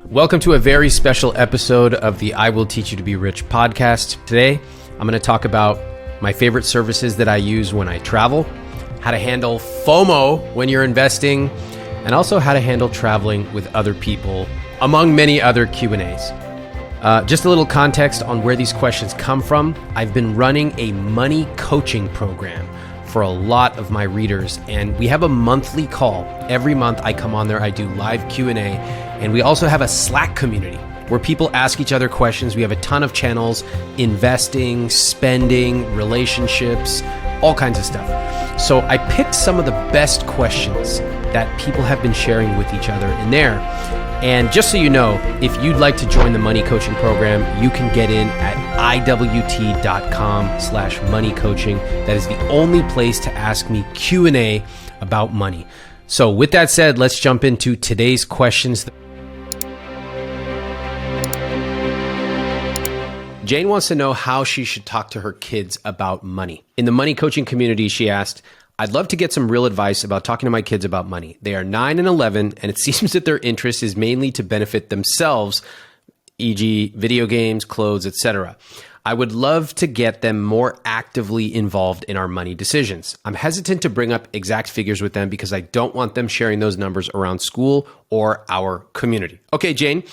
Welcome to a very special episode of the I Will Teach You to Be Rich podcast. Today, I'm going to talk about my favorite services that I use when I travel, how to handle FOMO when you're investing, and also how to handle traveling with other people, among many other Q&As. Just a little context on where these questions come from. I've been running a money coaching program for a lot of my readers, and we have a monthly call. Every month I come on there, I do live Q&A, and we also have a Slack community where people ask each other questions. We have a ton of channels, investing, spending, relationships, all kinds of stuff. So I picked some of the best questions that people have been sharing with each other in there. And just so you know, if you'd like to join the money coaching program, you can get in at iwt.com/moneycoaching. That is the only place to ask me Q&A about money. So with that said, let's jump into today's questions. Jane wants to know how she should talk to her kids about money. In the money coaching community, she asked, I'd love to get some real advice about talking to my kids about money. They are 9 and 11, and it seems that their interest is mainly to benefit themselves, e.g. video games, clothes, etc. I would love to get them more actively involved in our money decisions. I'm hesitant to bring up exact figures with them because I don't want them sharing those numbers around school or our community. Okay, Jane,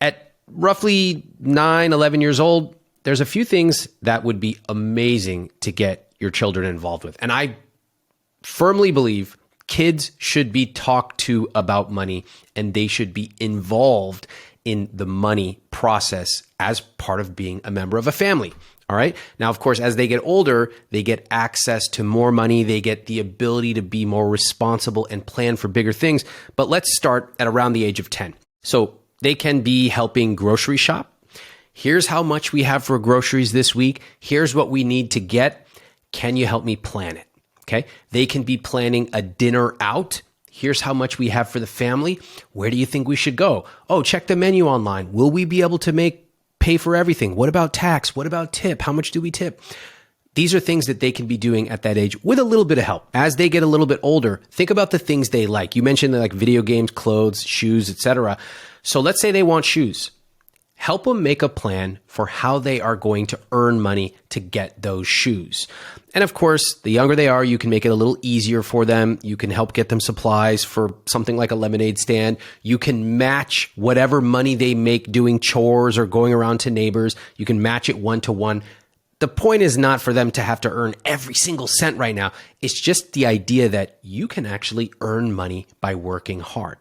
at roughly 9, 11 years old, there's a few things that would be amazing to get your children involved with. And I firmly believe kids should be talked to about money, and they should be involved in the money process as part of being a member of a family. All right. Now, of course, as they get older, they get access to more money. They get the ability to be more responsible and plan for bigger things. But let's start at around the age of 10. So they can be helping grocery shop. Here's how much we have for groceries this week. Here's what we need to get. Can you help me plan it? Okay. They can be planning a dinner out. Here's how much we have for the family. Where do you think we should go? Oh, check the menu online. Will we be able to pay for everything? What about tax? What about tip? How much do we tip? These are things that they can be doing at that age with a little bit of help. As they get a little bit older, think about the things they like. You mentioned like video games, clothes, shoes, etc. So let's say they want shoes. Help them make a plan for how they are going to earn money to get those shoes. And of course, the younger they are, you can make it a little easier for them. You can help get them supplies for something like a lemonade stand. You can match whatever money they make doing chores or going around to neighbors. You can match it 1-to-1. The point is not for them to have to earn every single cent right now. It's just the idea that you can actually earn money by working hard.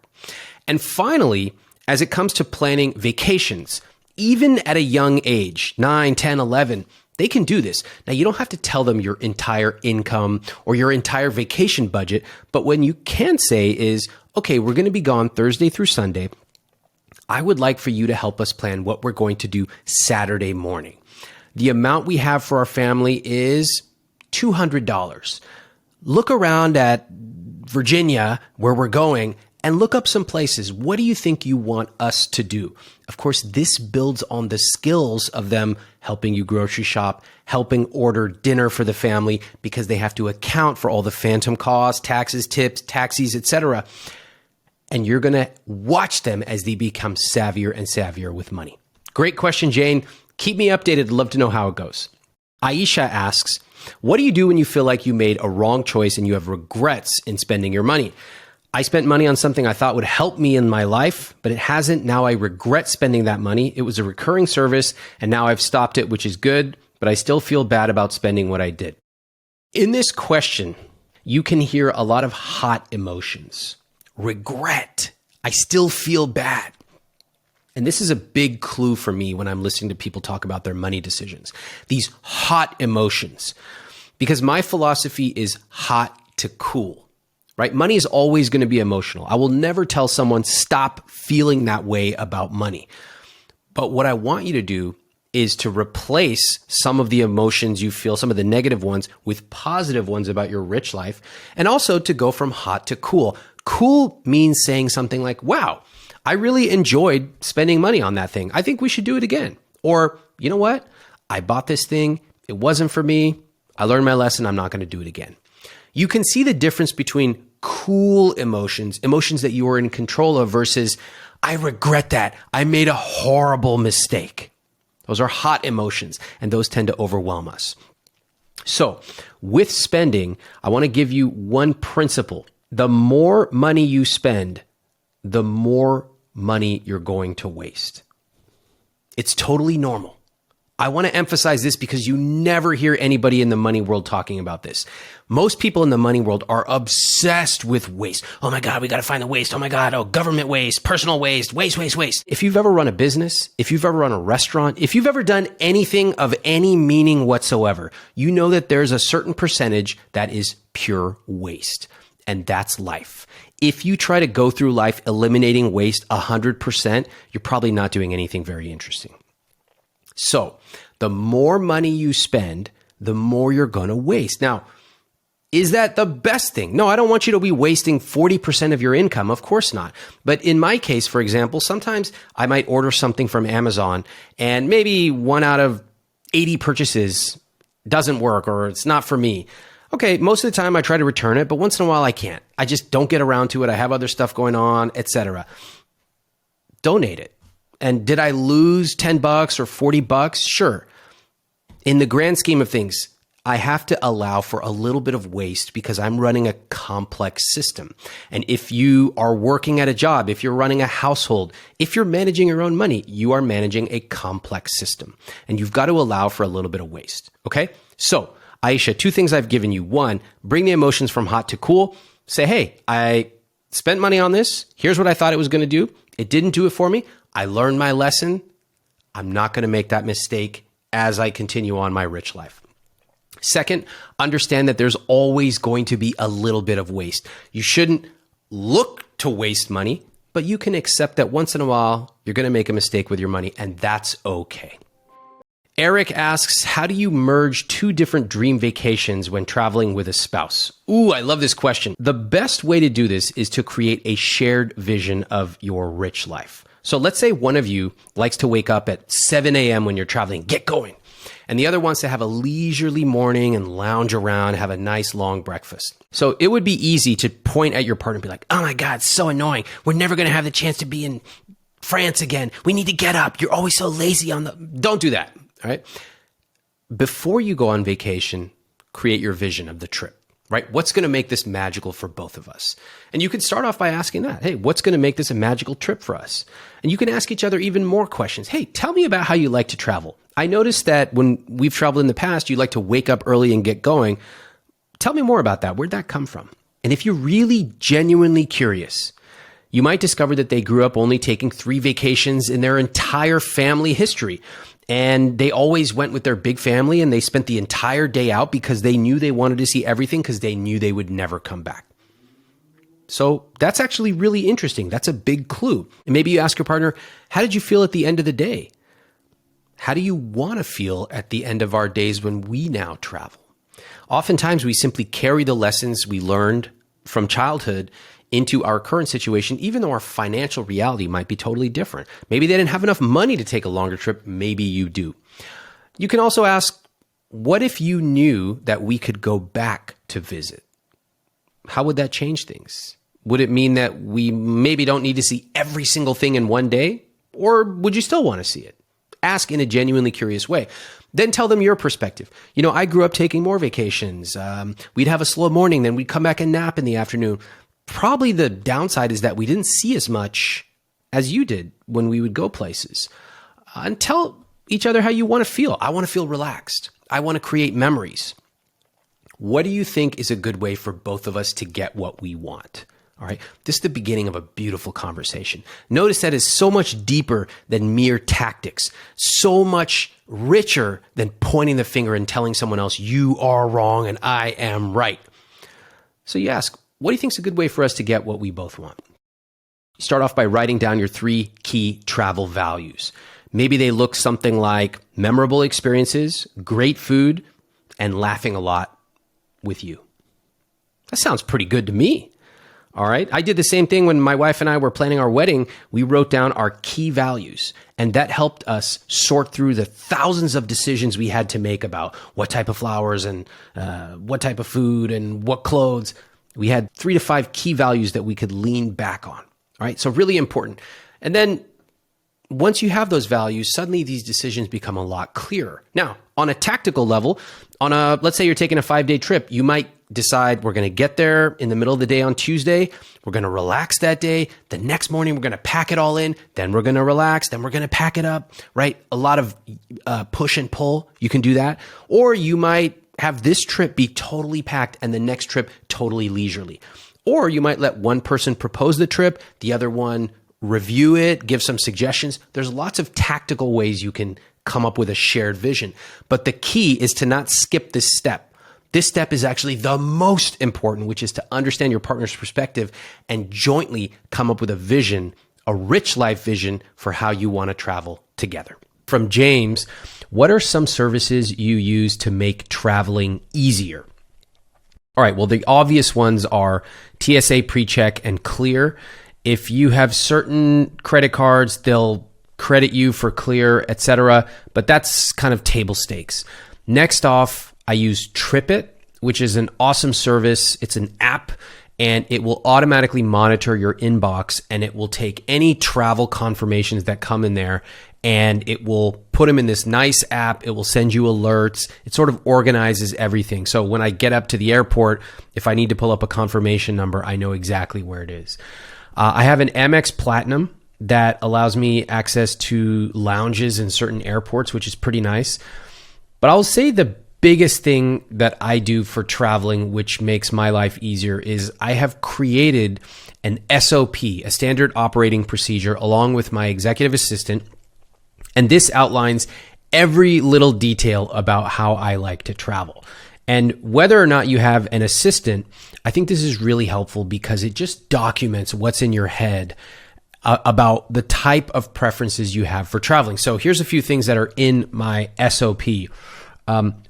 And finally, as it comes to planning vacations, even at a young age, 9, 10, 11, they can do this. Now, you don't have to tell them your entire income or your entire vacation budget, but when you can say is, okay, we're going to be gone Thursday through Sunday. I would like for you to help us plan what we're going to do Saturday morning. The amount we have for our family is $200. Look around at Virginia, where we're going, and look up some places. What do you think you want us to do? Of course, this builds on the skills of them helping you grocery shop, helping order dinner for the family because they have to account for all the phantom costs, taxes, tips, taxis, etc. And you're going to watch them as they become savvier and savvier with money. Great question, Jane. Keep me updated. I'd love to know how it goes. Aisha asks, what do you do when you feel like you made a wrong choice and you have regrets in spending your money? I spent money on something I thought would help me in my life, but it hasn't. Now I regret spending that money. It was a recurring service, and now I've stopped it, which is good, but I still feel bad about spending what I did. In this question, you can hear a lot of hot emotions. Regret. I still feel bad. And this is a big clue for me when I'm listening to people talk about their money decisions. These hot emotions. Because my philosophy is hot to cool. Right? Money is always going to be emotional. I will never tell someone stop feeling that way about money. But what I want you to do is to replace some of the emotions you feel, some of the negative ones, with positive ones about your rich life, and also to go from hot to cool. Cool means saying something like, wow, I really enjoyed spending money on that thing. I think we should do it again. Or, you know what? I bought this thing. It wasn't for me. I learned my lesson. I'm not going to do it again. You can see the difference between cool emotions, emotions that you are in control of versus I regret that. I made a horrible mistake. Those are hot emotions, and those tend to overwhelm us. So with spending, I want to give you one principle. The more money you spend, the more money you're going to waste. It's totally normal. I want to emphasize this because you never hear anybody in the money world talking about this. Most people in the money world are obsessed with waste. Oh my God, we got to find the waste. Oh my God, government waste, personal waste, waste. If you've ever run a business, if you've ever run a restaurant, if you've ever done anything of any meaning whatsoever, you know that there's a certain percentage that is pure waste. And that's life. If you try to go through life eliminating waste 100%, you're probably not doing anything very interesting. So the more money you spend, the more you're going to waste. Now, is that the best thing? No, I don't want you to be wasting 40% of your income. Of course not. But in my case, for example, sometimes I might order something from Amazon and maybe 1 out of 80 purchases doesn't work or it's not for me. Okay, most of the time I try to return it, but once in a while I can't. I just don't get around to it. I have other stuff going on, etc. Donate it. And did I lose $10 or $40? Sure. In the grand scheme of things, I have to allow for a little bit of waste because I'm running a complex system. And if you are working at a job, if you're running a household, if you're managing your own money, you are managing a complex system. And you've got to allow for a little bit of waste. Okay? So, Aisha, 2 things I've given you. 1, bring the emotions from hot to cool. Say, hey, I spent money on this. Here's what I thought it was going to do. It didn't do it for me. I learned my lesson. I'm not going to make that mistake as I continue on my rich life. Second, understand that there's always going to be a little bit of waste. You shouldn't look to waste money, but you can accept that once in a while, you're going to make a mistake with your money, and that's okay. Eric asks, how do you merge 2 different dream vacations when traveling with a spouse? Ooh, I love this question. The best way to do this is to create a shared vision of your rich life. So let's say one of you likes to wake up at 7 a.m. when you're traveling, get going. And the other wants to have a leisurely morning and lounge around, have a nice long breakfast. So it would be easy to point at your partner and be like, oh my God, it's so annoying. We're never going to have the chance to be in France again. We need to get up. You're always so lazy on the... Don't do that. All right. Before you go on vacation, create your vision of the trip, right? What's going to make this magical for both of us? And you can start off by asking that. Hey, what's going to make this a magical trip for us? And you can ask each other even more questions. Hey, tell me about how you like to travel. I noticed that when we've traveled in the past, you like to wake up early and get going. Tell me more about that. Where'd that come from? And if you're really genuinely curious, you might discover that they grew up only taking 3 vacations in their entire family history. And they always went with their big family and they spent the entire day out because they knew they wanted to see everything because they knew they would never come back. So that's actually really interesting. That's a big clue. And maybe you ask your partner, how did you feel at the end of the day? How do you want to feel at the end of our days when we now travel? Oftentimes we simply carry the lessons we learned from childhood into our current situation, even though our financial reality might be totally different. Maybe they didn't have enough money to take a longer trip. Maybe you do. You can also ask, what if you knew that we could go back to visit? How would that change things? Would it mean that we maybe don't need to see every single thing in one day? Or would you still want to see it? Ask in a genuinely curious way. Then tell them your perspective. You know, I grew up taking more vacations. We'd have a slow morning, then we'd come back and nap in the afternoon. Probably the downside is that we didn't see as much as you did when we would go places. And tell each other how you want to feel. I want to feel relaxed. I want to create memories. What do you think is a good way for both of us to get what we want? All right. This is the beginning of a beautiful conversation. Notice that is so much deeper than mere tactics, so much richer than pointing the finger and telling someone else, you are wrong and I am right. So you ask, what do you think is a good way for us to get what we both want? You start off by writing down your 3 key travel values. Maybe they look something like memorable experiences, great food, and laughing a lot with you. That sounds pretty good to me. All right. I did the same thing when my wife and I were planning our wedding. We wrote down our key values, and that helped us sort through the thousands of decisions we had to make about what type of flowers and what type of food and what clothes. We had 3 to 5 key values that we could lean back on. All right. So really important. And then once you have those values, suddenly these decisions become a lot clearer. Now, on a tactical level, let's say you're taking a 5-day trip, you might decide we're going to get there in the middle of the day on Tuesday. We're going to relax that day. The next morning, we're going to pack it all in. Then we're going to relax. Then we're going to pack it up, right? A lot of push and pull. You can do that. Or you might have this trip be totally packed and the next trip totally leisurely. Or you might let one person propose the trip, the other one review it, give some suggestions. There's lots of tactical ways you can come up with a shared vision. But the key is to not skip this step. This step is actually the most important, which is to understand your partner's perspective and jointly come up with a vision, a rich life vision for how you want to travel together. From James, what are some services you use to make traveling easier? All right, well, the obvious ones are TSA PreCheck and Clear. If you have certain credit cards, they'll credit you for Clear, etc. But that's kind of table stakes. Next off, I use TripIt, which is an awesome service. It's an app, and it will automatically monitor your inbox, and it will take any travel confirmations that come in there, and it will put them in this nice app. It will send you alerts. It sort of organizes everything. So when I get up to the airport, if I need to pull up a confirmation number, I know exactly where it is. I have an Amex Platinum that allows me access to lounges in certain airports, which is pretty nice. But I'll say the biggest thing that I do for traveling, which makes my life easier, is I have created an SOP, a standard operating procedure, along with my executive assistant. And this outlines every little detail about how I like to travel. And whether or not you have an assistant, I think this is really helpful because it just documents what's in your head about the type of preferences you have for traveling. So here's a few things that are in my SOP.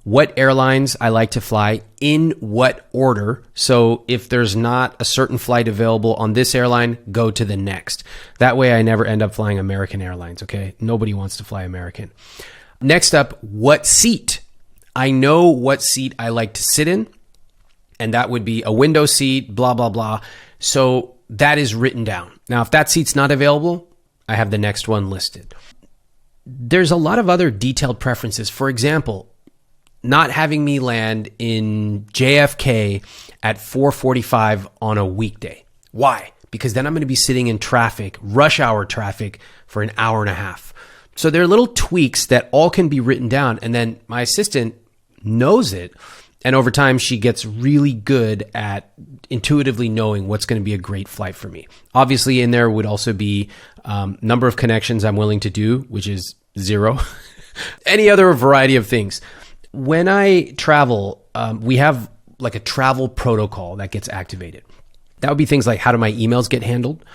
What airlines I like to fly, in what order. So if there's not a certain flight available on this airline, go to the next. That way I never end up flying American Airlines, okay? Nobody wants to fly American. Next up, what seat? I know what seat I like to sit in, and that would be a window seat, blah, blah, blah. So that is written down. Now, if that seat's not available, I have the next one listed. There's a lot of other detailed preferences. For example, not having me land in JFK at 4:45 on a weekday. Why? Because then I'm going to be sitting in traffic, rush hour traffic, for an hour and a half. So there are little tweaks that all can be written down, and then my assistant knows it. And over time, she gets really good at intuitively knowing what's going to be a great flight for me. Obviously, in there would also be number of connections I'm willing to do, which is 0. Any other variety of things. When I travel, we have like a travel protocol that gets activated. That would be things like, how do my emails get handled?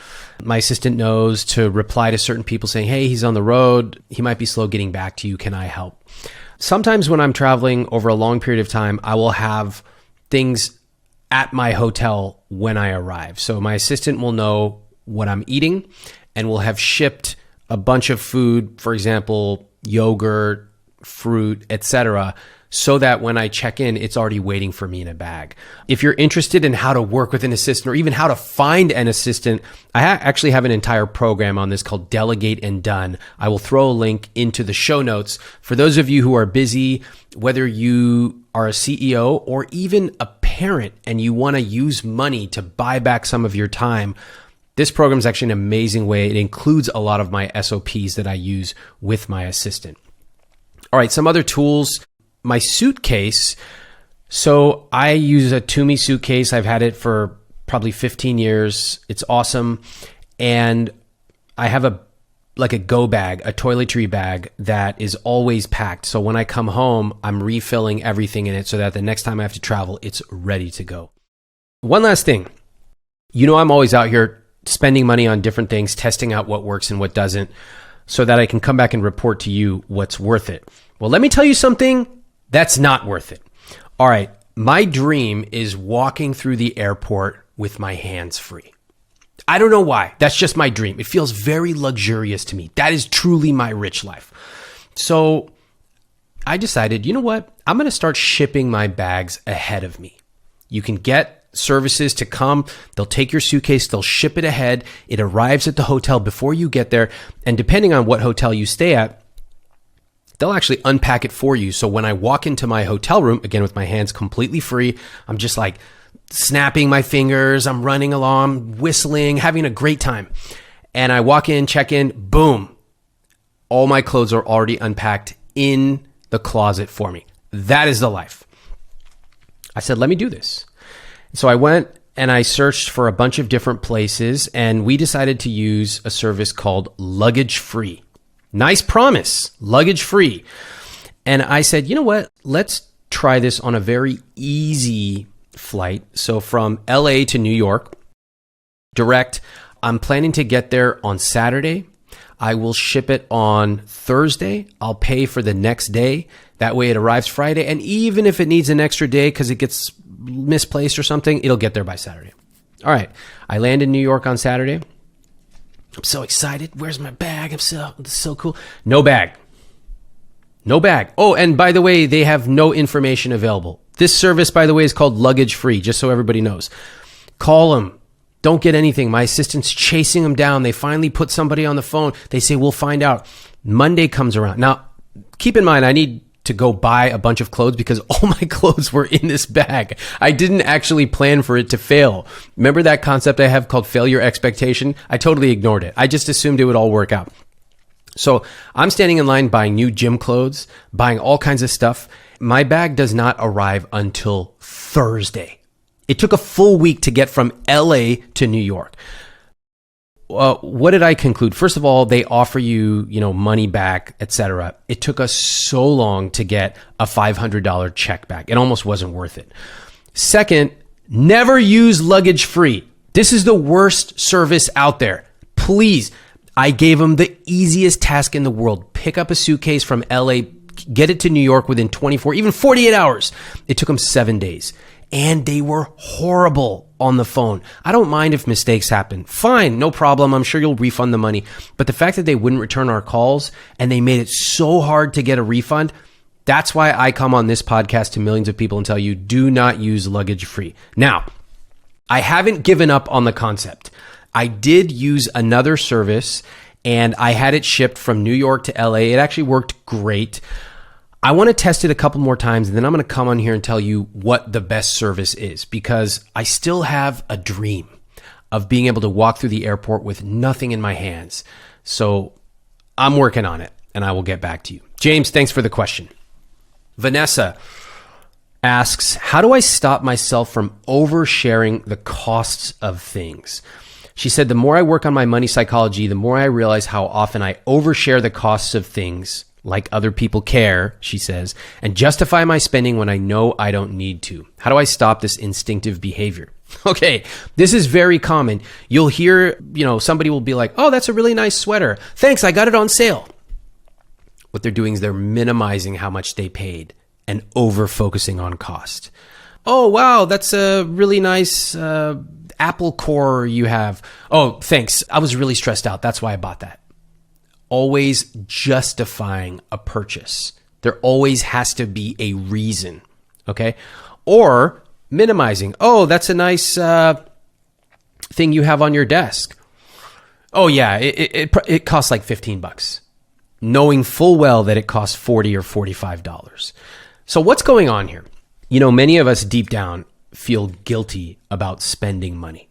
My assistant knows to reply to certain people saying, hey, he's on the road. He might be slow getting back to you. Can I help? Sometimes when I'm traveling over a long period of time, I will have things at my hotel when I arrive. So my assistant will know what I'm eating and will have shipped a bunch of food, for example, yogurt, fruit, etc., so that when I check in, it's already waiting for me in a bag. If you're interested in how to work with an assistant or even how to find an assistant, I actually have an entire program on this called Delegate and Done. I will throw a link into the show notes. For those of you who are busy, whether you are a CEO or even a parent and you want to use money to buy back some of your time, this program is actually an amazing way. It includes a lot of my SOPs that I use with my assistant. All right, some other tools. My suitcase. So I use a Toomey suitcase. I've had it for probably 15 years. It's awesome. And I have a go bag, a toiletry bag that is always packed. So when I come home, I'm refilling everything in it so that the next time I have to travel, it's ready to go. One last thing. You know, I'm always out here spending money on different things, testing out what works and what doesn't, so that I can come back and report to you what's worth it. Well, let me tell you something that's not worth it. All right. My dream is walking through the airport with my hands free. I don't know why. That's just my dream. It feels very luxurious to me. That is truly my rich life. So I decided, you know what? I'm going to start shipping my bags ahead of me. You can get services to come. They'll take your suitcase, they'll ship it ahead. It arrives at the hotel before you get there. And depending on what hotel you stay at, they'll actually unpack it for you. So when I walk into my hotel room, again, with my hands completely free, I'm just like snapping my fingers, I'm running along, whistling, having a great time. And I walk in, check in, boom. All my clothes are already unpacked in the closet for me. That is the life. I said, let me do this. So I went and I searched for a bunch of different places, and we decided to use a service called Luggage Free. Nice promise, luggage free. And I said, you know what? Let's try this on a very easy flight. So from LA to New York, direct. I'm planning to get there on Saturday. I will ship it on Thursday. I'll pay for the next day. That way it arrives Friday. And even if it needs an extra day because it gets misplaced or something, it'll get there by Saturday. All right. I land in New York on Saturday. I'm so excited. Where's my bag? This is so cool. No bag. No bag. Oh, and by the way, they have no information available. This service, by the way, is called Luggage Free, just so everybody knows. Call them. Don't get anything. My assistant's chasing them down. They finally put somebody on the phone. They say, we'll find out. Monday comes around. Now, keep in mind, I need to go buy a bunch of clothes because all my clothes were in this bag. I didn't actually plan for it to fail. Remember that concept I have called failure expectation? I totally ignored it. I just assumed it would all work out. So I'm standing in line buying new gym clothes, buying all kinds of stuff. My bag does not arrive until Thursday. It took a full week to get from LA to New York. What did I conclude? First of all, they offer you, money back, etc. It took us so long to get a $500 check back. It almost wasn't worth it. Second, never use Luggage Free. This is the worst service out there. Please, I gave them the easiest task in the world. Pick up a suitcase from LA, get it to New York within 24, even 48 hours. It took them 7 days. And they were horrible on the phone. I don't mind if mistakes happen. Fine, no problem. I'm sure you'll refund the money. But the fact that they wouldn't return our calls and they made it so hard to get a refund, that's why I come on this podcast to millions of people and tell you, do not use Luggage Free. Now, I haven't given up on the concept. I did use another service and I had it shipped from New York to LA. It actually worked great. I want to test it a couple more times, and then I'm going to come on here and tell you what the best service is, because I still have a dream of being able to walk through the airport with nothing in my hands. So I'm working on it, and I will get back to you. James, thanks for the question. Vanessa asks, how do I stop myself from oversharing the costs of things? She said, the more I work on my money psychology, the more I realize how often I overshare the costs of things like other people care, she says, and justify my spending when I know I don't need to. How do I stop this instinctive behavior? Okay, this is very common. You'll hear, somebody will be like, oh, that's a really nice sweater. Thanks, I got it on sale. What they're doing is they're minimizing how much they paid and over-focusing on cost. Oh, wow, that's a really nice Apple Core you have. Oh, thanks. I was really stressed out. That's why I bought that. Always justifying a purchase. There always has to be a reason, okay? Or minimizing. Oh, that's a nice thing you have on your desk. Oh yeah, it costs like $15, knowing full well that it costs $40 or $45. So what's going on here? Many of us deep down feel guilty about spending money.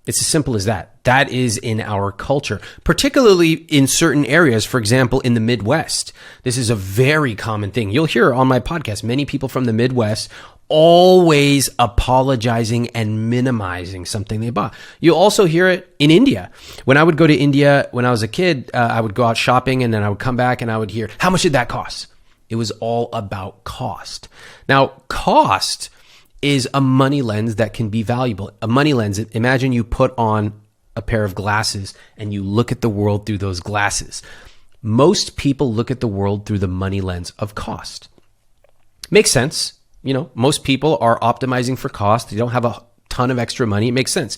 It's as simple as that. That is in our culture, particularly in certain areas. For example, in the Midwest, this is a very common thing. You'll hear on my podcast, many people from the Midwest always apologizing and minimizing something they bought. You'll also hear it in India. When I would go to India when I was a kid, I would go out shopping and then I would come back and I would hear, how much did that cost? It was all about cost. Now, cost is a money lens that can be valuable. A money lens, imagine you put on a pair of glasses and you look at the world through those glasses. Most people look at the world through the money lens of cost. Makes sense. Most people are optimizing for cost. They don't have a ton of extra money. It makes sense.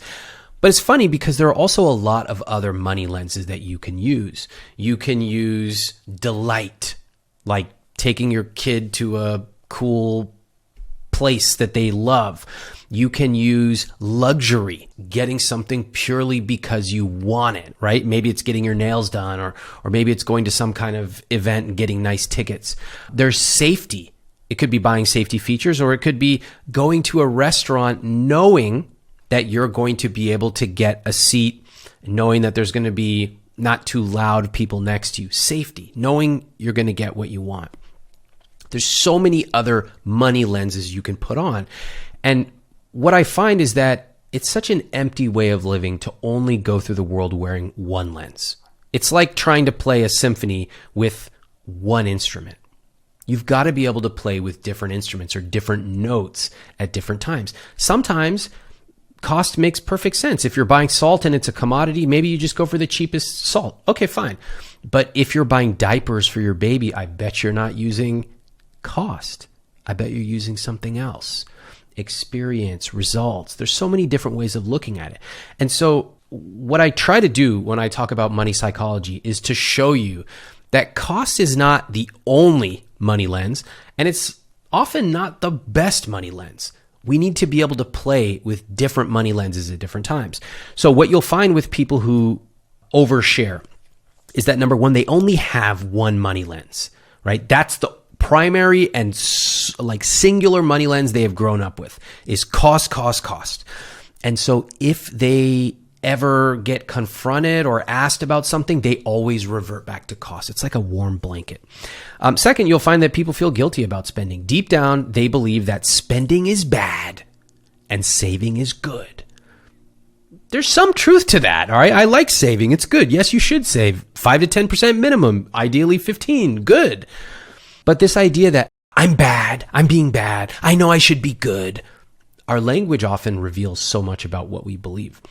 But it's funny because there are also a lot of other money lenses that you can use. You can use delight, like taking your kid to a cool place that they love. You can use luxury, getting something purely because you want it, right? Maybe it's getting your nails done, or maybe it's going to some kind of event and getting nice tickets. There's safety. It could be buying safety features, or it could be going to a restaurant knowing that you're going to be able to get a seat, knowing that there's going to be not too loud people next to you. Safety, knowing you're going to get what you want. There's so many other money lenses you can put on. And what I find is that it's such an empty way of living to only go through the world wearing one lens. It's like trying to play a symphony with one instrument. You've got to be able to play with different instruments or different notes at different times. Sometimes cost makes perfect sense. If you're buying salt and it's a commodity, maybe you just go for the cheapest salt. Okay, fine. But if you're buying diapers for your baby, I bet you're not using cost. I bet you're using something else. Experience, results. There's so many different ways of looking at it. And so what I try to do when I talk about money psychology is to show you that cost is not the only money lens, and it's often not the best money lens. We need to be able to play with different money lenses at different times. So what you'll find with people who overshare is that, number one, they only have one money lens, right? That's the primary and like singular money lens they have grown up with, is cost, cost, cost. And so if they ever get confronted or asked about something, they always revert back to cost. It's like a warm blanket. Second, you'll find that people feel guilty about spending. Deep down, they believe that spending is bad and saving is good. There's some truth to that, all right? I like saving. It's good. Yes, you should save 5 to 10% minimum, ideally 15. Good. But this idea that I'm bad, I'm being bad, I know I should be good, our language often reveals so much about what we believe.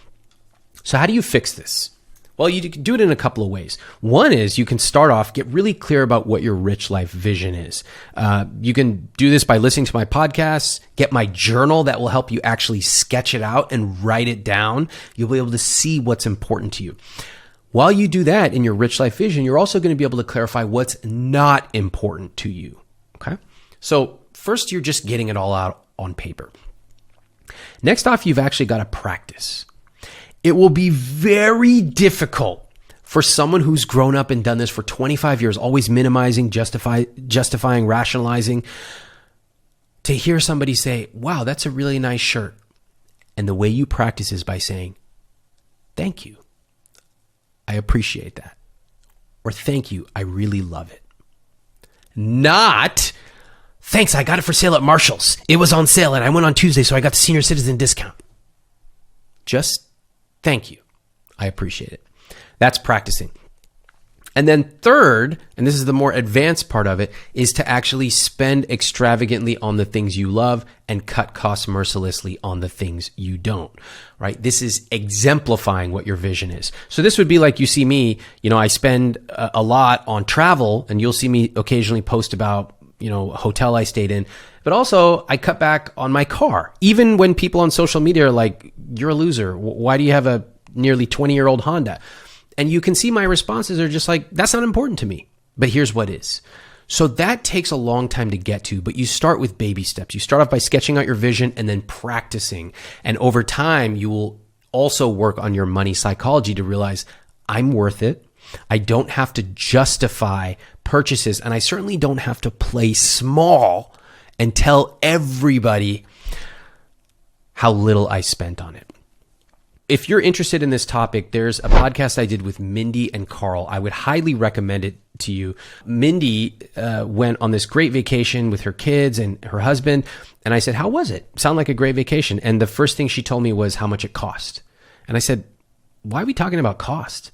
So how do you fix this? Well, you can do it in a couple of ways. One is you can start off, get really clear about what your rich life vision is. You can do this by listening to my podcasts, get my journal that will help you actually sketch it out and write it down. You'll be able to see what's important to you. While you do that in your rich life vision, you're also going to be able to clarify what's not important to you. Okay? So first, you're just getting it all out on paper. Next off, you've actually got to practice. It will be very difficult for someone who's grown up and done this for 25 years, always minimizing, justifying, rationalizing, to hear somebody say, wow, that's a really nice shirt. And the way you practice is by saying, thank you. I appreciate that. Or thank you. I really love it. Not, thanks, I got it for sale at Marshall's. It was on sale and I went on Tuesday, so I got the senior citizen discount. Just thank you. I appreciate it. That's practicing. And then third, and this is the more advanced part of it, is to actually spend extravagantly on the things you love and cut costs mercilessly on the things you don't, right? This is exemplifying what your vision is. So this would be like you see me, I spend a lot on travel, and you'll see me occasionally post about, a hotel I stayed in, but also I cut back on my car. Even when people on social media are like, you're a loser. Why do you have a nearly 20-year-old Honda? And you can see my responses are just like, that's not important to me, but here's what is. So that takes a long time to get to, but you start with baby steps. You start off by sketching out your vision and then practicing. And over time, you will also work on your money psychology to realize I'm worth it. I don't have to justify purchases, and I certainly don't have to play small and tell everybody how little I spent on it. If you're interested in this topic, there's a podcast I did with Mindy and Carl. I would highly recommend it to you. Mindy went on this great vacation with her kids and her husband. And I said, how was it? Sounded like a great vacation. And the first thing she told me was how much it cost. And I said, why are we talking about cost?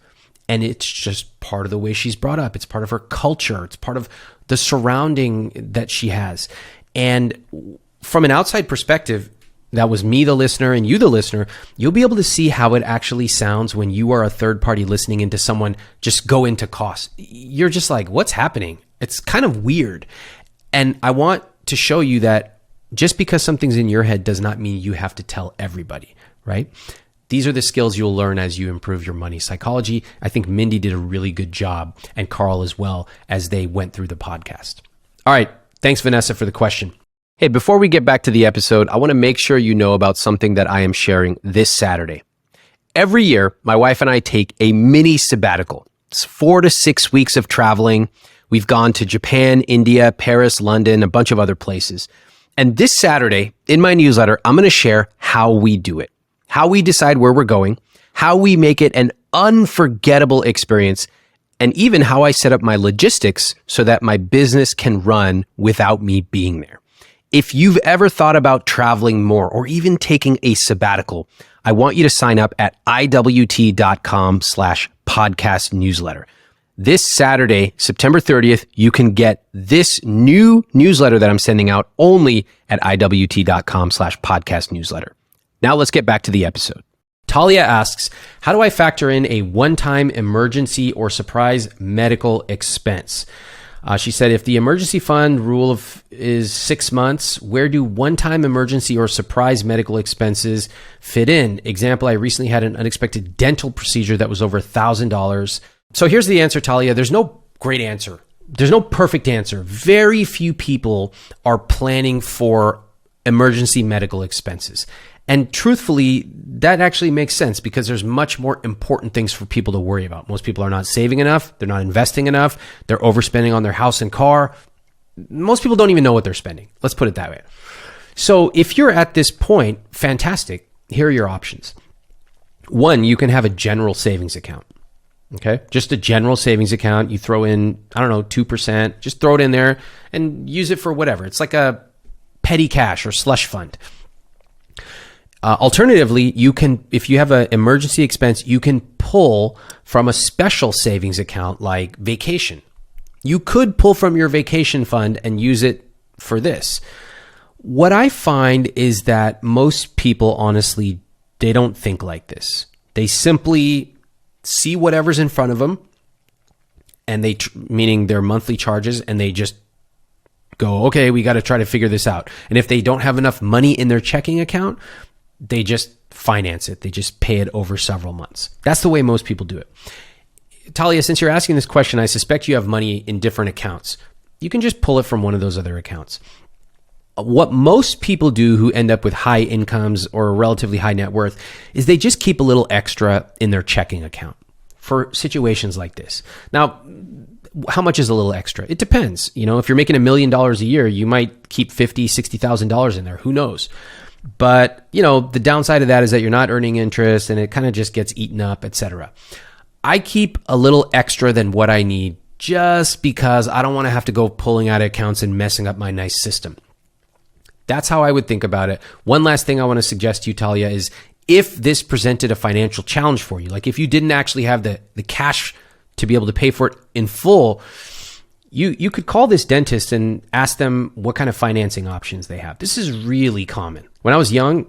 And it's just part of the way she's brought up. It's part of her culture. It's part of the surrounding that she has. And from an outside perspective, that was me, the listener, and you, the listener, you'll be able to see how it actually sounds when you are a third party listening into someone just go into cost. You're just like, what's happening? It's kind of weird. And I want to show you that just because something's in your head does not mean you have to tell everybody, right? These are the skills you'll learn as you improve your money psychology. I think Mindy did a really good job, and Carl as well, as they went through the podcast. All right. Thanks, Vanessa, for the question. Hey, before we get back to the episode, I want to make sure you know about something that I am sharing this Saturday. Every year, my wife and I take a mini sabbatical. It's 4 to 6 weeks of traveling. We've gone to Japan, India, Paris, London, a bunch of other places. And this Saturday, in my newsletter, I'm going to share how we do it, how we decide where we're going, how we make it an unforgettable experience, and even how I set up my logistics so that my business can run without me being there. If you've ever thought about traveling more or even taking a sabbatical, I want you to sign up at iwt.com/podcast newsletter. This Saturday, September 30th, you can get this new newsletter that I'm sending out only at iwt.com/podcast newsletter. Now let's get back to the episode. Talia asks, how do I factor in a one-time emergency or surprise medical expense? She said, if the emergency fund rule is 6 months, where do one-time emergency or surprise medical expenses fit in? Example, I recently had an unexpected dental procedure that was over $1,000. So here's the answer, Talia. There's no great answer. There's no perfect answer. Very few people are planning for emergency medical expenses. And truthfully, that actually makes sense because there's much more important things for people to worry about. Most people are not saving enough. They're not investing enough. They're overspending on their house and car. Most people don't even know what they're spending. Let's put it that way. So if you're at this point, fantastic. Here are your options. One, you can have a general savings account. Okay. Just a general savings account. You throw in, 2%, just throw it in there and use it for whatever. It's like a petty cash or slush fund. Alternatively, you can, if you have an emergency expense, you can pull from a special savings account like vacation. You could pull from your vacation fund and use it for this. What I find is that most people, honestly, they don't think like this. They simply see whatever's in front of them and meaning their monthly charges, and they just go, okay, we got to try to figure this out. And if they don't have enough money in their checking account, they just finance it. They just pay it over several months. That's the way most people do it. Talia, since you're asking this question, I suspect you have money in different accounts. You can just pull it from one of those other accounts. What most people do who end up with high incomes or a relatively high net worth is they just keep a little extra in their checking account for situations like this. Now, how much is a little extra? It depends. If you're making $1 million a year, you might keep $50,000, $60,000 in there. Who knows? But, the downside of that is that you're not earning interest and it kind of just gets eaten up, etc. I keep a little extra than what I need just because I don't want to have to go pulling out accounts and messing up my nice system. That's how I would think about it. One last thing I want to suggest to you, Talia, is if this presented a financial challenge for you, like if you didn't actually have the cash to be able to pay for it in full, you could call this dentist and ask them what kind of financing options they have. This is really common. When I was young,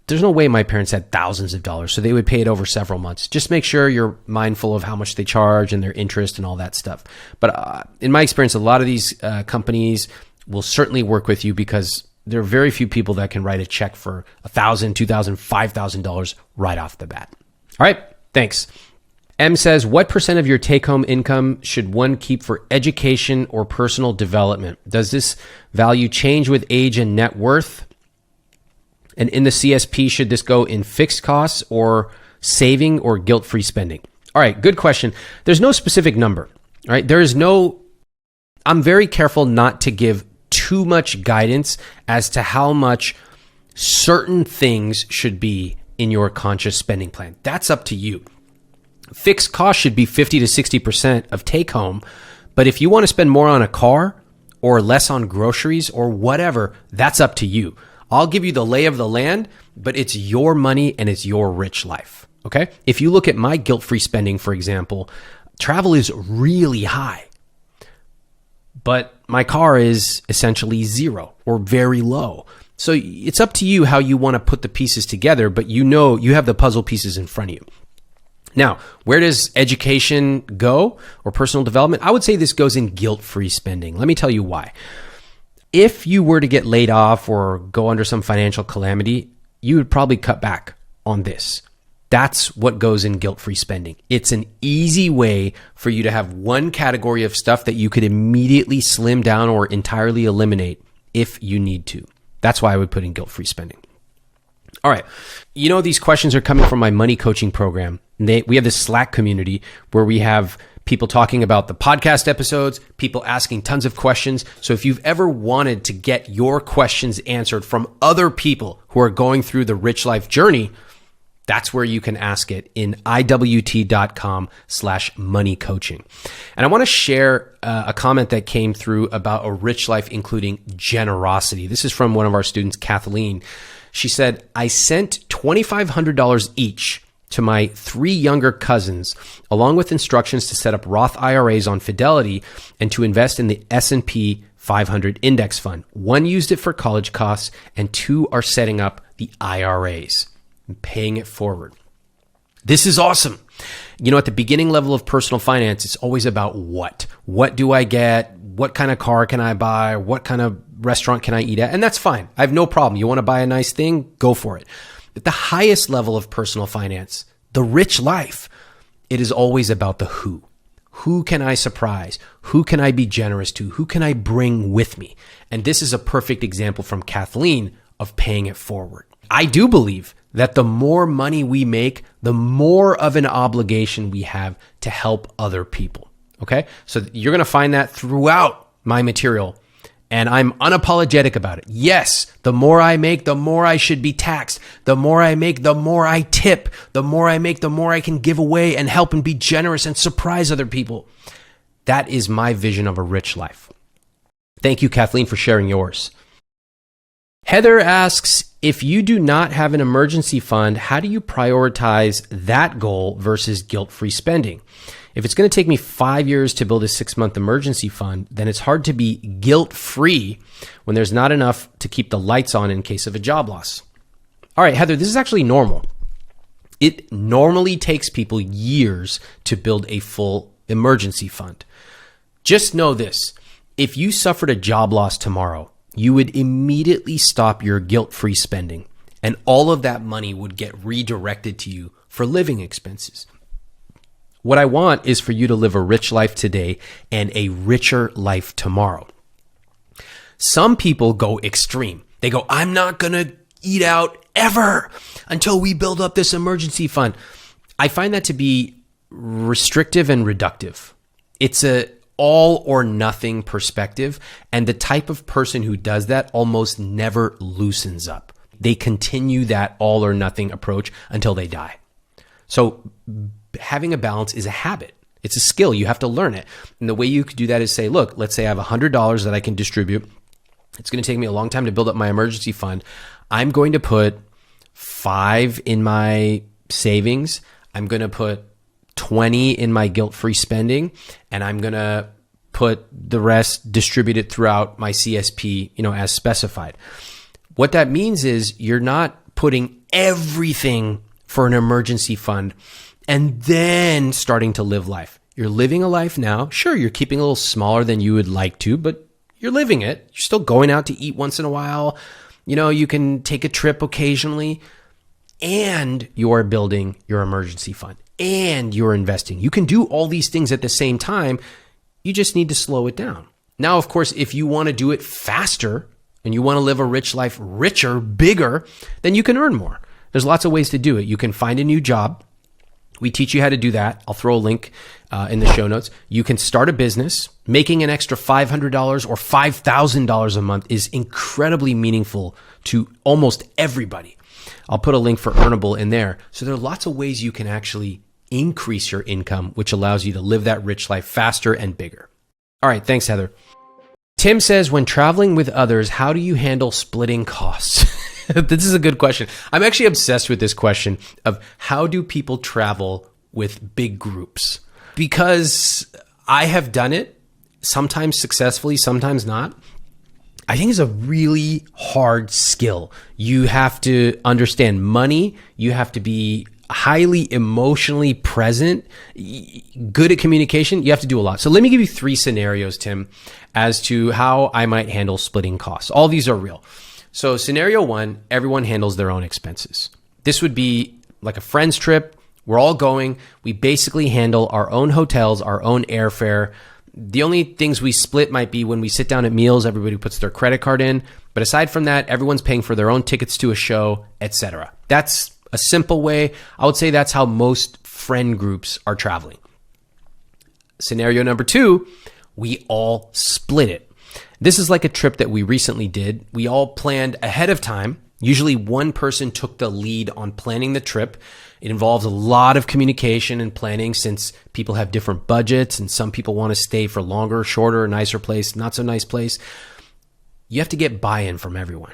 there's no way my parents had thousands of dollars, so they would pay it over several months. Just make sure you're mindful of how much they charge and their interest and all that stuff. But in my experience, a lot of these companies will certainly work with you because there are very few people that can write a check for $1,000, $2,000, $5,000 right off the bat. All right, thanks. M says, what % of your take-home income should one keep for education or personal development? Does this value change with age and net worth? And in the CSP, should this go in fixed costs or saving or guilt-free spending? All right, good question. There's no specific number, all right? I'm very careful not to give too much guidance as to how much certain things should be in your conscious spending plan. That's up to you. Fixed cost should be 50 to 60% of take home. But if you want to spend more on a car or less on groceries or whatever, that's up to you. I'll give you the lay of the land, but it's your money and it's your rich life. Okay. If you look at my guilt-free spending, for example, travel is really high, but my car is essentially zero or very low. So it's up to you how you want to put the pieces together, but you have the puzzle pieces in front of you. Now, where does education go or personal development? I would say this goes in guilt-free spending. Let me tell you why. If you were to get laid off or go under some financial calamity, you would probably cut back on this. That's what goes in guilt-free spending. It's an easy way for you to have one category of stuff that you could immediately slim down or entirely eliminate if you need to. That's why I would put in guilt-free spending. All right. You know, these questions are coming from my money coaching program. We have this Slack community where we have people talking about the podcast episodes, people asking tons of questions. So if you've ever wanted to get your questions answered from other people who are going through the rich life journey, that's where you can ask it in iwt.com/money coaching. And I want to share a comment that came through about a rich life, including generosity. This is from one of our students, Kathleen. She said, I sent $2,500 each to my 3 younger cousins, along with instructions to set up Roth IRAs on Fidelity and to invest in the S&P 500 index fund. 1 used it for college costs and 2 are setting up the IRAs and paying it forward. This is awesome. You know, at the beginning level of personal finance, it's always about what. What do I get? What kind of car can I buy? What kind of restaurant can I eat at? And that's fine. I have no problem. You want to buy a nice thing? Go for it. At the highest level of personal finance, the rich life, it is always about the who. Who can I surprise? Who can I be generous to? Who can I bring with me? And this is a perfect example from Kathleen of paying it forward. I do believe that the more money we make, the more of an obligation we have to help other people. Okay? So you're going to find that throughout my material. And I'm unapologetic about it. Yes, the more I make, the more I should be taxed. The more I make, the more I tip. The more I make, the more I can give away and help and be generous and surprise other people. That is my vision of a rich life. Thank you, Kathleen, for sharing yours. Heather asks, if you do not have an emergency fund, how do you prioritize that goal versus guilt-free spending? If it's going to take me 5 years to build a 6-month emergency fund, then it's hard to be guilt-free when there's not enough to keep the lights on in case of a job loss. All right, Heather, this is actually normal. It normally takes people years to build a full emergency fund. Just know this. If you suffered a job loss tomorrow, you would immediately stop your guilt-free spending, and all of that money would get redirected to you for living expenses. What I want is for you to live a rich life today and a richer life tomorrow. Some people go extreme. They go, I'm not going to eat out ever until we build up this emergency fund. I find that to be restrictive and reductive. It's a all or nothing perspective. And the type of person who does that almost never loosens up. They continue that all or nothing approach until they die. So having a balance is a habit. It's a skill. You have to learn it. And the way you could do that is say, look, let's say I have $100 that I can distribute. It's going to take me a long time to build up my emergency fund. I'm going to put 5 in my savings. I'm going to put 20 in my guilt-free spending, and I'm going to put the rest distributed throughout my CSP, as specified. What that means is you're not putting everything for an emergency fund and then starting to live life. You're living a life now. Sure, you're keeping a little smaller than you would like to, but you're living it. You're still going out to eat once in a while. You can take a trip occasionally, and you are building your emergency fund and you're investing. You can do all these things at the same time. You just need to slow it down. Now, of course, if you want to do it faster and you want to live a rich life, richer, bigger, then you can earn more. There's lots of ways to do it. You can find a new job. We teach you how to do that. I'll throw a link in the show notes. You can start a business. Making an extra $500 or $5,000 a month is incredibly meaningful to almost everybody. I'll put a link for Earnable in there. So there are lots of ways you can actually increase your income, which allows you to live that rich life faster and bigger. All right. Thanks, Heather. Tim says, when traveling with others, how do you handle splitting costs? This is a good question. I'm actually obsessed with this question of how do people travel with big groups? Because I have done it, sometimes successfully, sometimes not. I think it's a really hard skill. You have to understand money. You have to be highly emotionally present, good at communication. You have to do a lot. So let me give you 3 scenarios, Tim, as to how I might handle splitting costs. All these are real. So scenario 1, everyone handles their own expenses. This would be like a friend's trip. We're all going. We basically handle our own hotels, our own airfare. The only things we split might be when we sit down at meals, everybody puts their credit card in. But aside from that, everyone's paying for their own tickets to a show, etc. That's a simple way. I would say that's how most friend groups are traveling. Scenario number 2, we all split it. This is like a trip that we recently did. We all planned ahead of time. Usually one person took the lead on planning the trip. It involves a lot of communication and planning since people have different budgets and some people want to stay for longer, shorter, nicer place, not so nice place. You have to get buy-in from everyone.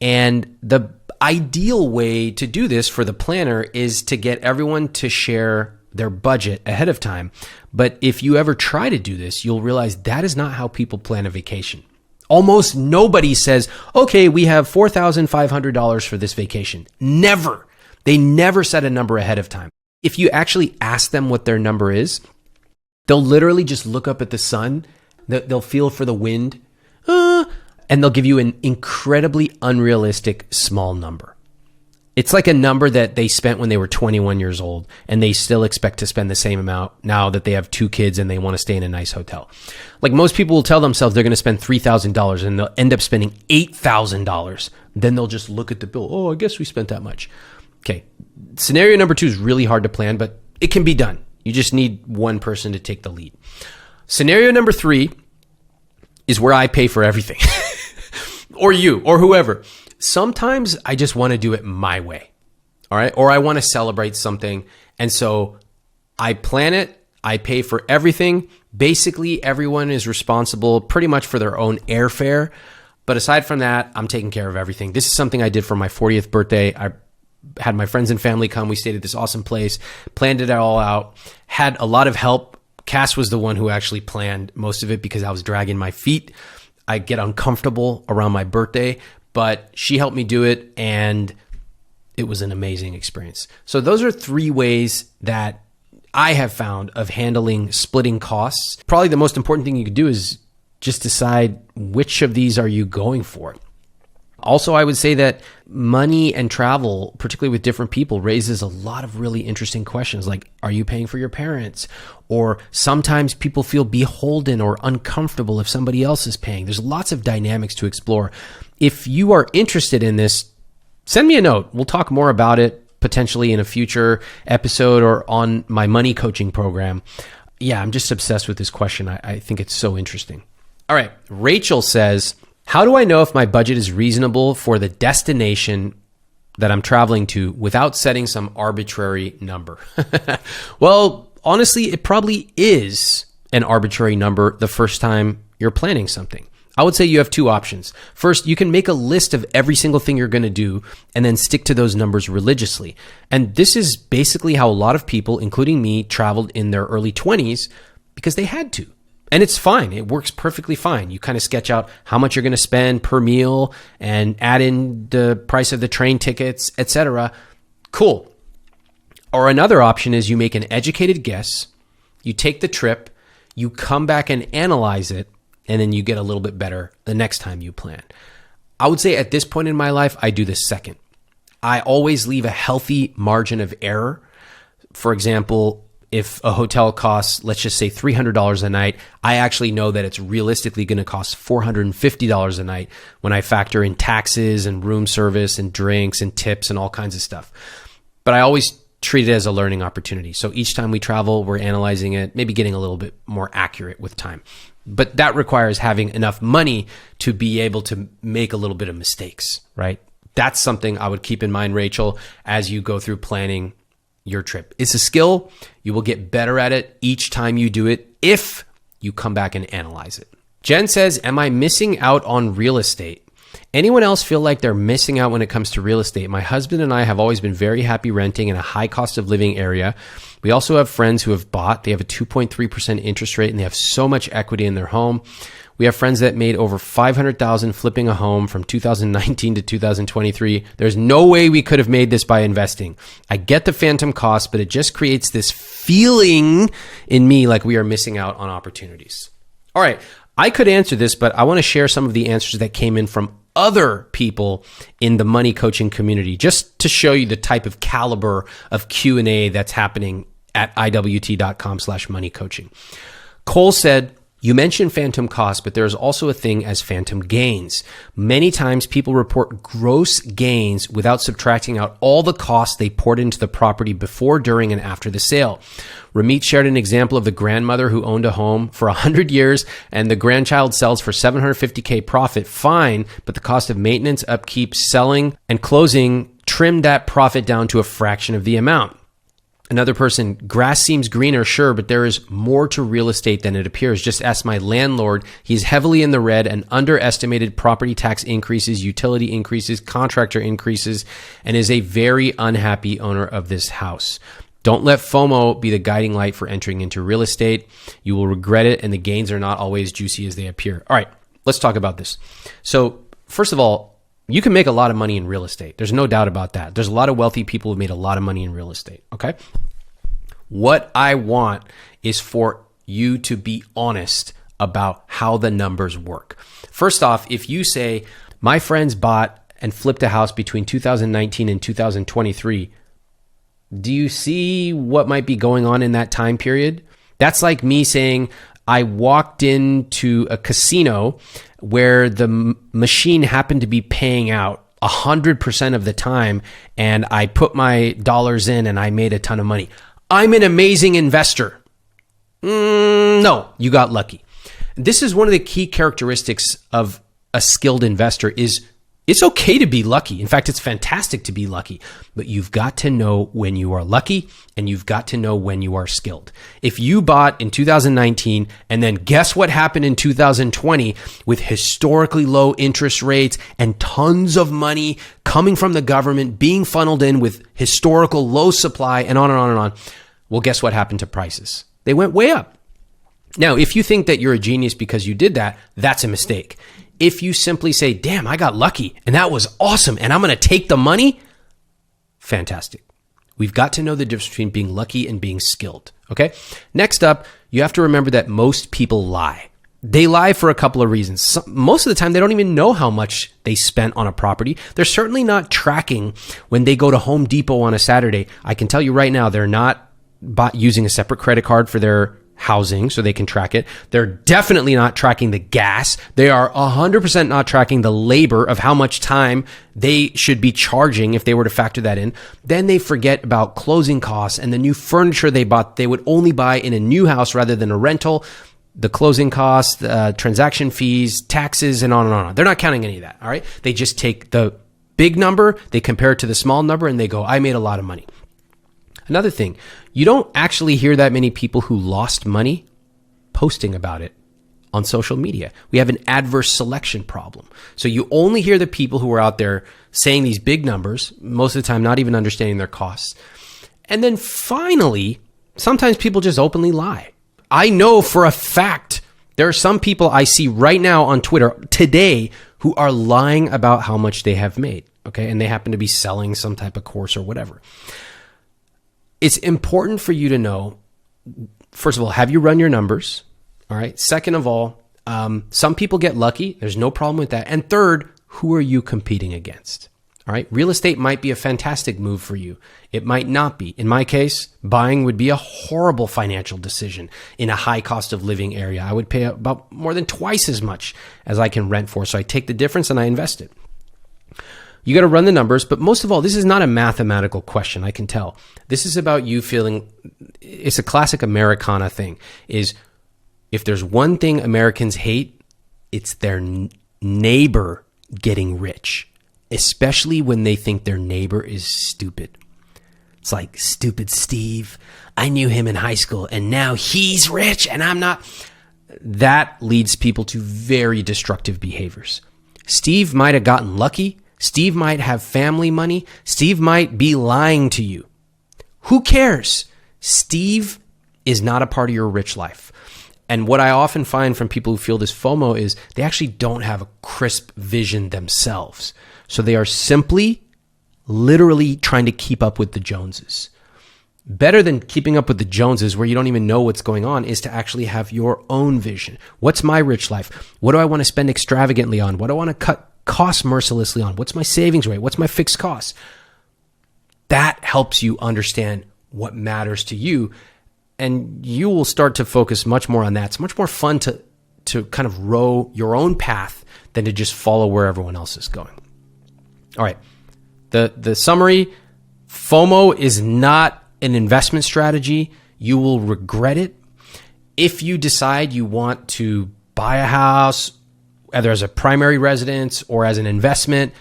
And the ideal way to do this for the planner is to get everyone to share their budget ahead of time. But if you ever try to do this, you'll realize that is not how people plan a vacation. Almost nobody says, okay, we have $4,500 for this vacation. Never. They never set a number ahead of time. If you actually ask them what their number is, they'll literally just look up at the sun. They'll feel for the wind, and they'll give you an incredibly unrealistic small number. It's like a number that they spent when they were 21 years old, and they still expect to spend the same amount now that they have 2 kids and they want to stay in a nice hotel. Like most people will tell themselves they're going to spend $3,000 and they'll end up spending $8,000. Then they'll just look at the bill. Oh, I guess we spent that much. Okay. Scenario number 2 is really hard to plan, but it can be done. You just need one person to take the lead. Scenario number 3 is where I pay for everything. Or you, or whoever. Sometimes I just want to do it my way, all right? Or I want to celebrate something. And so I plan it. I pay for everything. Basically, everyone is responsible pretty much for their own airfare. But aside from that, I'm taking care of everything. This is something I did for my 40th birthday. I had my friends and family come. We stayed at this awesome place, planned it all out, had a lot of help. Cass was the one who actually planned most of it because I was dragging my feet. I get uncomfortable around my birthday, but she helped me do it, and it was an amazing experience. So those are 3 ways that I have found of handling splitting costs. Probably the most important thing you could do is just decide which of these are you going for. Also, I would say that money and travel, particularly with different people, raises a lot of really interesting questions like, are you paying for your parents? Or sometimes people feel beholden or uncomfortable if somebody else is paying. There's lots of dynamics to explore. If you are interested in this, send me a note. We'll talk more about it potentially in a future episode or on my money coaching program. Yeah, I'm just obsessed with this question. I think it's so interesting. All right. Rachel says, how do I know if my budget is reasonable for the destination that I'm traveling to without setting some arbitrary number? Well, honestly, it probably is an arbitrary number the first time you're planning something. I would say you have 2 options. First, you can make a list of every single thing you're going to do and then stick to those numbers religiously. And this is basically how a lot of people, including me, traveled in their early 20s because they had to. And it's fine. It works perfectly fine. You kind of sketch out how much you're going to spend per meal and add in the price of the train tickets, etc. Cool. Or another option is you make an educated guess, you take the trip, you come back and analyze it, and then you get a little bit better the next time you plan. I would say at this point in my life, I do the second. I always leave a healthy margin of error. For example, if a hotel costs, let's just say $300 a night, I actually know that it's realistically going to cost $450 a night when I factor in taxes and room service and drinks and tips and all kinds of stuff. But I always treat it as a learning opportunity. So each time we travel, we're analyzing it, maybe getting a little bit more accurate with time. But that requires having enough money to be able to make a little bit of mistakes, right? That's something I would keep in mind, Rachel, as you go through planning your trip. It's a skill. You will get better at it each time you do it if you come back and analyze it. Jen says, am I missing out on real estate? Anyone else feel like they're missing out when it comes to real estate? My husband and I have always been very happy renting in a high cost of living area. We also have friends who have bought. They have a 2.3% interest rate and they have so much equity in their home. We have friends that made over $500,000 flipping a home from 2019 to 2023. There's no way we could have made this by investing. I get the phantom cost, but it just creates this feeling in me like we are missing out on opportunities. All right, I could answer this, but I want to share some of the answers that came in from other people in the money coaching community, just to show you the type of caliber of Q&A that's happening at iwt.com/moneycoaching. Cole said, You mentioned phantom costs, but there's also a thing as phantom gains. Many times people report gross gains without subtracting out all the costs they poured into the property before, during, and after the sale. Ramit shared an example of the grandmother who owned a home for 100 years and the grandchild sells for $750K profit. Fine, but the cost of maintenance, upkeep, selling, and closing trimmed that profit down to a fraction of the amount. Another person, grass seems greener, sure, but there is more to real estate than it appears. Just ask my landlord. He's heavily in the red and underestimated property tax increases, utility increases, contractor increases, and is a very unhappy owner of this house. Don't let FOMO be the guiding light for entering into real estate. You will regret it, and the gains are not always juicy as they appear. All right, let's talk about this. So, first of all, you can make a lot of money in real estate. There's no doubt about that. There's a lot of wealthy people who've made a lot of money in real estate, okay? What I want is for you to be honest about how the numbers work. First off, if you say, my friends bought and flipped a house between 2019 and 2023, do you see what might be going on in that time period? That's like me saying, I walked into a casino where the machine happened to be paying out 100% of the time, and I put my dollars in and I made a ton of money. I'm an amazing investor. No, you got lucky. This is one of the key characteristics of a skilled investor is it's okay to be lucky. In fact, it's fantastic to be lucky, but you've got to know when you are lucky and you've got to know when you are skilled. If you bought in 2019 and then guess what happened in 2020 with historically low interest rates and tons of money coming from the government being funneled in with historical low supply and on and on and on, well, guess what happened to prices? They went way up. Now, if you think that you're a genius because you did that, that's a mistake. If you simply say, damn, I got lucky and that was awesome and I'm going to take the money, fantastic. We've got to know the difference between being lucky and being skilled, okay? Next up, you have to remember that most people lie. They lie for a couple of reasons. Most of the time, they don't even know how much they spent on a property. They're certainly not tracking when they go to Home Depot on a Saturday. I can tell you right now, they're not using a separate credit card for their housing so they can track it. They're definitely not tracking the gas. They are 100% not tracking the labor of how much time they should be charging if they were to factor that in. Then they forget about closing costs and the new furniture they bought. They would only buy in a new house rather than a rental. The closing costs, transaction fees, taxes, and on and on. They're not counting any of that, all right? They just take the big number, they compare it to the small number, and they go, I made a lot of money. Another thing, you don't actually hear that many people who lost money posting about it on social media. We have an adverse selection problem. So you only hear the people who are out there saying these big numbers, most of the time not even understanding their costs. And then finally, sometimes people just openly lie. I know for a fact there are some people I see right now on Twitter today who are lying about how much they have made, okay? And they happen to be selling some type of course or whatever. It's important for you to know, first of all, have you run your numbers? All right. Second of all, some people get lucky. There's no problem with that. And third, who are you competing against? All right. Real estate might be a fantastic move for you. It might not be. In my case, buying would be a horrible financial decision in a high cost of living area. I would pay about more than twice as much as I can rent for. So I take the difference and I invest it. You got to run the numbers, but most of all, this is not a mathematical question, I can tell. This is about you feeling, it's a classic Americana thing, is if there's one thing Americans hate, it's their neighbor getting rich, especially when they think their neighbor is stupid. It's like, stupid Steve, I knew him in high school and now he's rich and I'm not. That leads people to very destructive behaviors. Steve might have gotten lucky. Steve might have family money. Steve might be lying to you. Who cares? Steve is not a part of your rich life. And what I often find from people who feel this FOMO is they actually don't have a crisp vision themselves. So they are simply, literally trying to keep up with the Joneses. Better than keeping up with the Joneses where you don't even know what's going on is to actually have your own vision. What's my rich life? What do I want to spend extravagantly on? What do I want to cut costs mercilessly on? What's my savings rate? What's my fixed costs? That helps you understand what matters to you, and you will start to focus much more on that. It's much more fun to to kind of row your own path than to just follow where everyone else is going. All right. The summary, FOMO is not an investment strategy. You will regret it. If you decide you want to buy a house, whether as a primary residence or as an investment,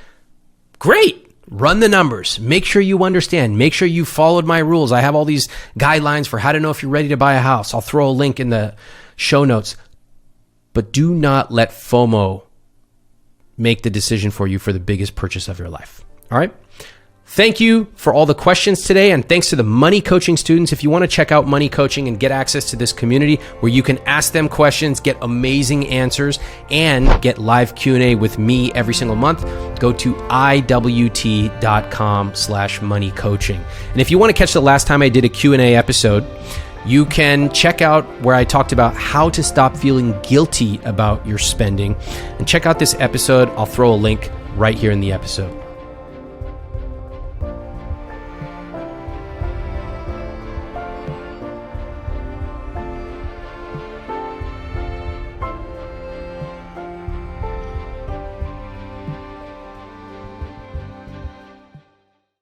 great. Run the numbers. Make sure you understand. Make sure you followed my rules. I have all these guidelines for how to know if you're ready to buy a house. I'll throw a link in the show notes. But do not let FOMO make the decision for you for the biggest purchase of your life. All right? Thank you for all the questions today, and thanks to the money coaching students. If you want to check out money coaching and get access to this community where you can ask them questions, get amazing answers, and get live Q&A with me every single month, go to iwt.com/money coaching. And if you want to catch the last time I did a Q&A episode, you can check out where I talked about how to stop feeling guilty about your spending, and check out this episode. I'll throw a link right here in the episode.